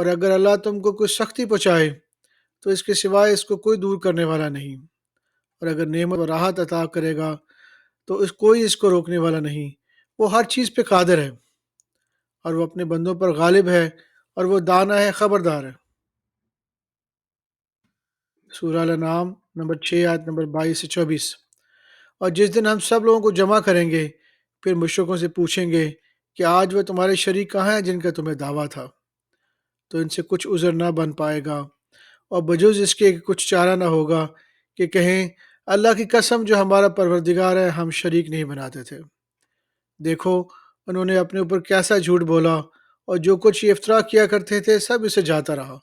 اور اگر اللہ تم کو کوئی سختی پہنچائے تو اس کے سوائے اس کو کوئی دور کرنے والا نہیں، اور اگر نعمت و راحت عطا کرے گا تو کوئی اس کو روکنے والا نہیں۔ وہ ہر چیز پہ قادر ہے، اور وہ اپنے بندوں پر غالب ہے، اور وہ دانا ہے، خبردار ہے۔ سورہ الانعام نمبر 6 آیت نمبر 22 سے 24۔ اور جس دن ہم سب لوگوں کو جمع کریں گے، پھر مشرکوں سے پوچھیں گے کہ آج وہ تمہارے شریک کہاں ہیں جن کا تمہیں دعویٰ تھا، تو ان سے کچھ عذر نہ بن پائے گا، اور بجز اس کے کچھ چارہ نہ ہوگا کہ کہیں اللہ کی قسم جو ہمارا پروردگار ہے، ہم شریک نہیں بناتے تھے۔ دیکھو انہوں نے اپنے اوپر کیسا جھوٹ بولا، اور جو کچھ یہ افطرا کیا کرتے تھے سب اسے جاتا رہا۔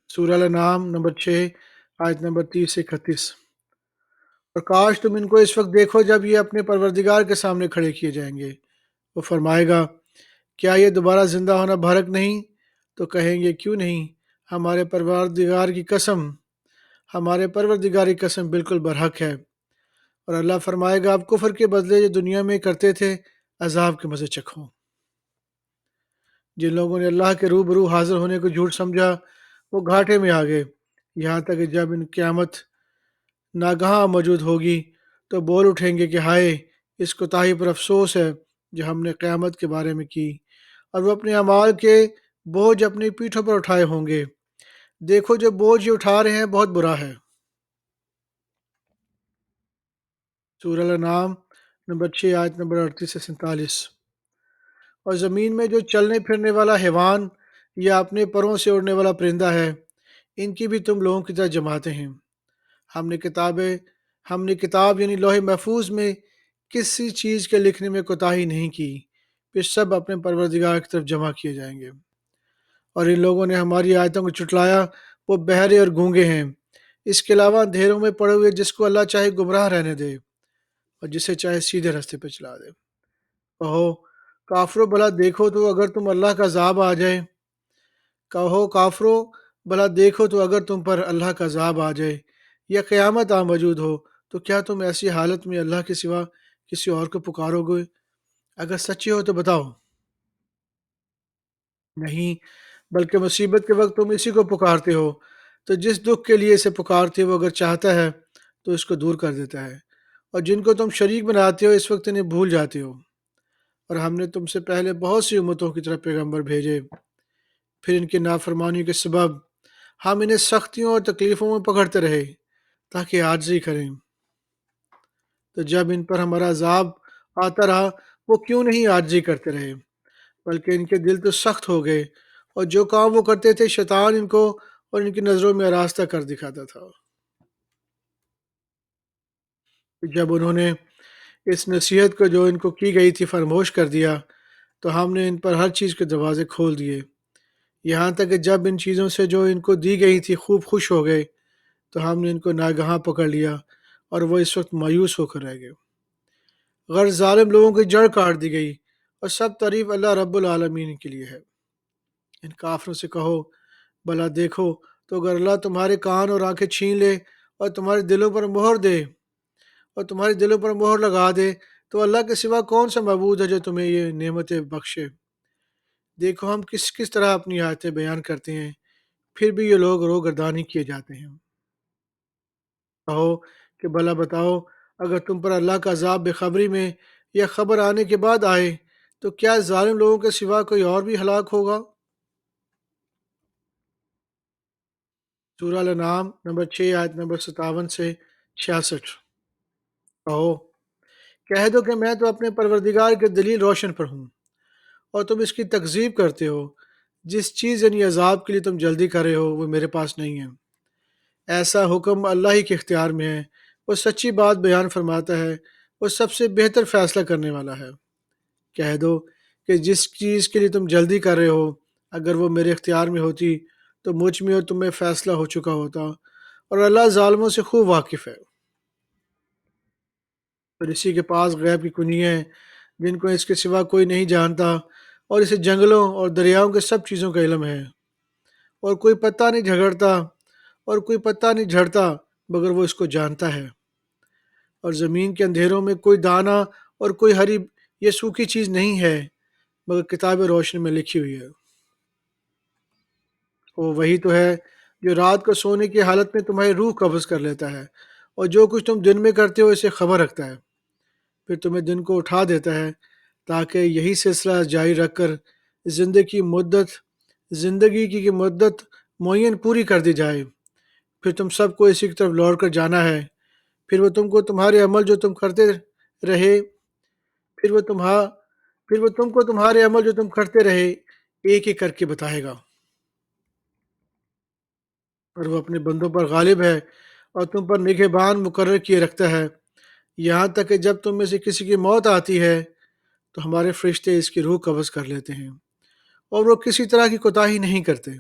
سورہ الانعام نمبر 6 آیت نمبر 30 سے 31۔ اور کاش تم ان کو اس وقت دیکھو جب یہ اپنے پروردگار کے سامنے کھڑے کیے جائیں گے۔ وہ فرمائے گا کیا یہ دوبارہ زندہ ہونا بھرک نہیں؟ تو کہیں گے کیوں نہیں، ہمارے پروردگار کی قسم، ہمارے پروردگار کی قسم بالکل برحق ہے۔ اور اللہ فرمائے گا اب کفر کے بدلے جو دنیا میں کرتے تھے عذاب کے مزے چکھو۔ جن لوگوں نے اللہ کے روبرو حاضر ہونے کو جھوٹ سمجھا وہ گھاٹے میں آ گئے، یہاں تک کہ جب ان قیامت ناگہاں موجود ہوگی تو بول اٹھیں گے کہ ہائے، اس کوتاہی پر افسوس ہے جو ہم نے قیامت کے بارے میں کی، اور وہ اپنے اعمال کے بوجھ اپنی پیٹھوں پر اٹھائے ہوں گے۔ دیکھو جو بوجھ یہ اٹھا رہے ہیں بہت برا ہے۔ سورہ الانعام نمبر 6 آیت نمبر 38 سے 47۔ اور زمین میں جو چلنے پھرنے والا حیوان یا اپنے پروں سے اڑنے والا پرندہ ہے، ان کی بھی تم لوگوں کی طرح جماعتیں ہیں۔ ہم نے کتاب یعنی لوح محفوظ میں کسی چیز کے لکھنے میں کوتاہی نہیں کی، پھر سب اپنے پروردگار کی طرف جمع کیے جائیں گے۔ اور ان لوگوں نے ہماری آیتوں کو چٹلایا، وہ بہرے اور گونگے ہیں، اس کے علاوہ اندھیروں میں پڑے ہوئے جس کو اللہ چاہے گمراہ رہنے دے اور جسے چاہے سیدھے راستے پہ چلا دے۔ کہو کافرو بھلا دیکھو تو اگر تم اللہ کا عذاب آ جائے، کہو کافرو بھلا دیکھو تو اگر تم پر اللہ کا عذاب آ جائے یا قیامت آ موجود ہو تو کیا تم ایسی حالت میں اللہ کے سوا کسی اور کو پکارو گے؟ اگر سچے ہو تو بتاؤ۔ نہیں، بلکہ مصیبت کے وقت تم اسی کو پکارتے ہو، تو جس دکھ کے لیے اسے پکارتے ہو اگر چاہتا ہے تو اس کو دور کر دیتا ہے، اور جن کو تم شریک بناتے ہو اس وقت انہیں بھول جاتے ہو۔ اور ہم نے تم سے پہلے بہت سی امتوں کی طرف پیغمبر بھیجے، پھر ان کی نافرمانی کے سبب ہم انہیں سختیوں اور تکلیفوں میں پکڑتے رہے تاکہ عاجزی کریں۔ تو جب ان پر ہمارا عذاب آتا رہا وہ کیوں نہیں عاجزی کرتے رہے، بلکہ ان کے دل تو سخت ہو گئے، اور جو کام وہ کرتے تھے شیطان ان کو اور ان کی نظروں میں آراستہ کر دکھاتا تھا۔ جب انہوں نے اس نصیحت کو جو ان کو کی گئی تھی فراموش کر دیا تو ہم نے ان پر ہر چیز کے دروازے کھول دیے، یہاں تک کہ جب ان چیزوں سے جو ان کو دی گئی تھی خوب خوش ہو گئے تو ہم نے ان کو ناگہاں پکڑ لیا، اور وہ اس وقت مایوس ہو کر رہ گئے۔ غرض ظالم لوگوں کی جڑ کاٹ دی گئی، اور سب تعریف اللہ رب العالمین کے لیے ہے۔ ان کافروں سے کہو بھلا دیکھو تو اگر اللہ تمہارے کان اور آنکھیں چھین لے اور تمہارے دلوں پر مہر دے اور تمہارے دلوں پر مہر لگا دے تو اللہ کے سوا کون سا معبود ہے جو تمہیں یہ نعمتیں بخشے؟ دیکھو ہم کس کس طرح اپنی آیتیں بیان کرتے ہیں، پھر بھی یہ لوگ روگردانی کیے جاتے ہیں۔ کہو کہ بھلا بتاؤ اگر تم پر اللہ کا عذاب بے خبری میں یا خبر آنے کے بعد آئے تو کیا ظالم لوگوں کے سوا کوئی اور بھی ہلاک ہوگا؟ سورہ الانعام نمبر 6 آیت نمبر 57 سے 66۔ کہو کہہ دو کہ میں تو اپنے پروردگار کے دلیل روشن پر ہوں، اور تم اس کی تکذیب کرتے ہو۔ جس چیز یعنی عذاب کے لیے تم جلدی کر رہے ہو وہ میرے پاس نہیں ہے، ایسا حکم اللہ ہی کے اختیار میں ہے۔ وہ سچی بات بیان فرماتا ہے، وہ سب سے بہتر فیصلہ کرنے والا ہے۔ کہہ دو کہ جس چیز کے لیے تم جلدی کر رہے ہو اگر وہ میرے اختیار میں ہوتی تو مجھ میں اور تم میں فیصلہ ہو چکا ہوتا، اور اللہ ظالموں سے خوب واقف ہے۔ اور اسی کے پاس غیب کی کنیاں ہیں جن کو اس کے سوا کوئی نہیں جانتا، اور اسے جنگلوں اور دریاؤں کے سب چیزوں کا علم ہے، اور کوئی پتا نہیں جھگڑتا اور کوئی پتا نہیں جھڑتا مگر وہ اس کو جانتا ہے۔ اور زمین کے اندھیروں میں کوئی دانہ اور کوئی ہری یا سوکھی چیز نہیں ہے مگر کتاب روشنی میں لکھی ہوئی ہے۔ وہ وہی تو ہے جو رات کو سونے کی حالت میں تمہاری روح قبض کر لیتا ہے، اور جو کچھ تم دن میں کرتے ہو اسے خبر رکھتا ہے، پھر تمہیں دن کو اٹھا دیتا ہے تاکہ یہی سلسلہ جاری رکھ کر زندگی کی مدت معین پوری کر دی جائے۔ پھر تم سب کو اسی کی طرف لوٹ کر جانا ہے، پھر وہ تم کو تمہارے عمل جو تم کرتے رہے پھر وہ تمہا پھر وہ تم کو تمہارے عمل جو تم کرتے رہے ایک ایک کر کے بتائے گا، اور وہ اپنے بندوں پر غالب ہے اور تم پر نگہبان مقرر کیے رکھتا ہے، یہاں تک کہ جب تم میں سے کسی کی موت آتی ہے تو ہمارے فرشتے اس کی روح قبض کر لیتے ہیں، اور وہ کسی طرح کی کوتاہی نہیں کرتے۔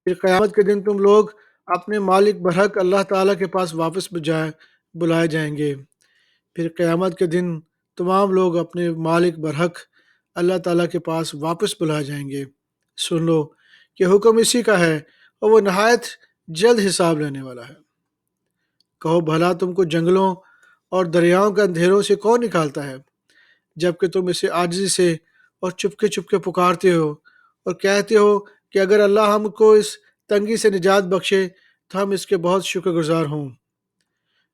پھر قیامت کے دن تم لوگ اپنے مالک برحق اللہ تعالیٰ کے پاس واپس بلائے جائیں گے۔ پھر قیامت کے دن تمام لوگ اپنے مالک برحق اللہ تعالیٰ کے پاس واپس بلائے جائیں گے۔ سن لو کہ حکم اسی کا ہے، اور وہ نہایت جلد حساب لینے والا ہے۔ کہو بھلا تم کو جنگلوں اور دریاؤں کے اندھیروں سے کون نکالتا ہے، جب کہ تم اسے عاجزی سے اور چپکے چپکے پکارتے ہو اور کہتے ہو کہ اگر اللہ ہم کو اس تنگی سے نجات بخشے تو ہم اس کے بہت شکر گزار ہوں۔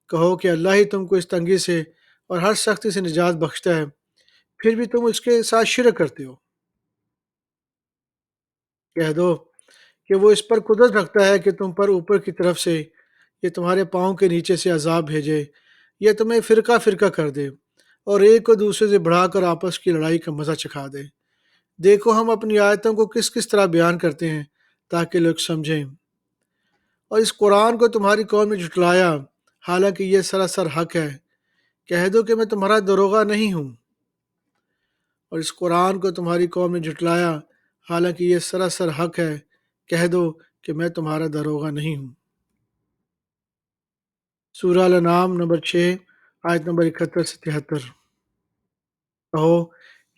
کہو کہ اللہ ہی تم کو اس تنگی سے اور ہر سختی سے نجات بخشتا ہے، پھر بھی تم اس کے ساتھ شرک کرتے ہو۔ کہہ دو کہ وہ اس پر قدرت رکھتا ہے کہ تم پر اوپر کی طرف سے یہ تمہارے پاؤں کے نیچے سے عذاب بھیجے، یا تمہیں فرقہ فرقہ کر دے اور ایک کو دوسرے سے بڑھا کر آپس کی لڑائی کا مزہ چکھا دے۔ دیکھو ہم اپنی آیتوں کو کس کس طرح بیان کرتے ہیں تاکہ لوگ سمجھیں۔ اور اس قرآن کو تمہاری قوم نے جھٹلایا، حالانکہ یہ سراسر حق ہے۔ کہہ دو کہ میں تمہارا دروغہ نہیں ہوں، اور اس قرآن کو تمہاری قوم نے جھٹلایا، حالانکہ یہ سراسر حق ہے۔ کہہ دو کہ میں تمہارا دروغہ نہیں ہوں۔ سورہ الانعام نمبر 6 آیت نمبر 71 سے 73۔ کہو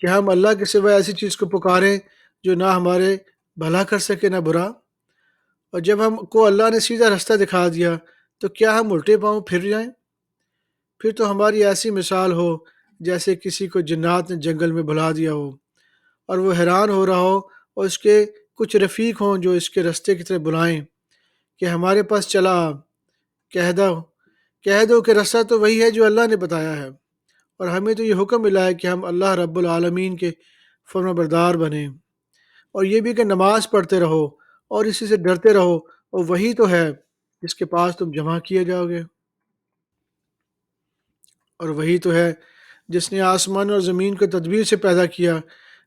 کہ ہم اللہ کے سوا ایسی چیز کو پکاریں جو نہ ہمارے بھلا کر سکے نہ برا، اور جب ہم کو اللہ نے سیدھا رستہ دکھا دیا تو کیا ہم الٹے پاؤں پھر جائیں؟ پھر تو ہماری ایسی مثال ہو جیسے کسی کو جنات نے جنگل میں بھلا دیا ہو، اور وہ حیران ہو رہا ہو، اور اس کے کچھ رفیق ہوں جو اس کے رستے کی طرف بلائیں کہ ہمارے پاس چلا آ۔ کہہ دو کہ رستہ تو وہی ہے جو اللہ نے بتایا ہے، اور ہمیں تو یہ حکم ملا ہے کہ ہم اللہ رب العالمین کے فرما بردار بنیں، اور یہ بھی کہ نماز پڑھتے رہو اور اسی سے ڈرتے رہو، اور وہی تو ہے جس کے پاس تم جمع کیے جاؤ گے، اور وہی تو ہے جس نے آسمان اور زمین کو تدبیر سے پیدا کیا۔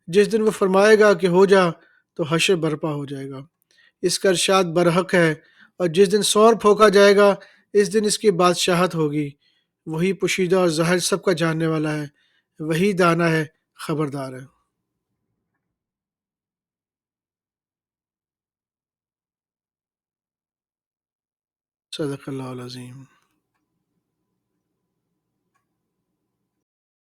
جس دن وہ فرمائے گا کہ ہو جا تو حشر برپا ہو جائے گا۔ اس کا ارشاد برحق ہے، اور جس دن سور پھونکا جائے گا اس دن اس کی بادشاہت ہوگی۔ وہی پوشیدہ اور ظاہر سب کا جاننے والا ہے، وہی دانا ہے، خبردار ہے۔ صدق اللہ العظیم۔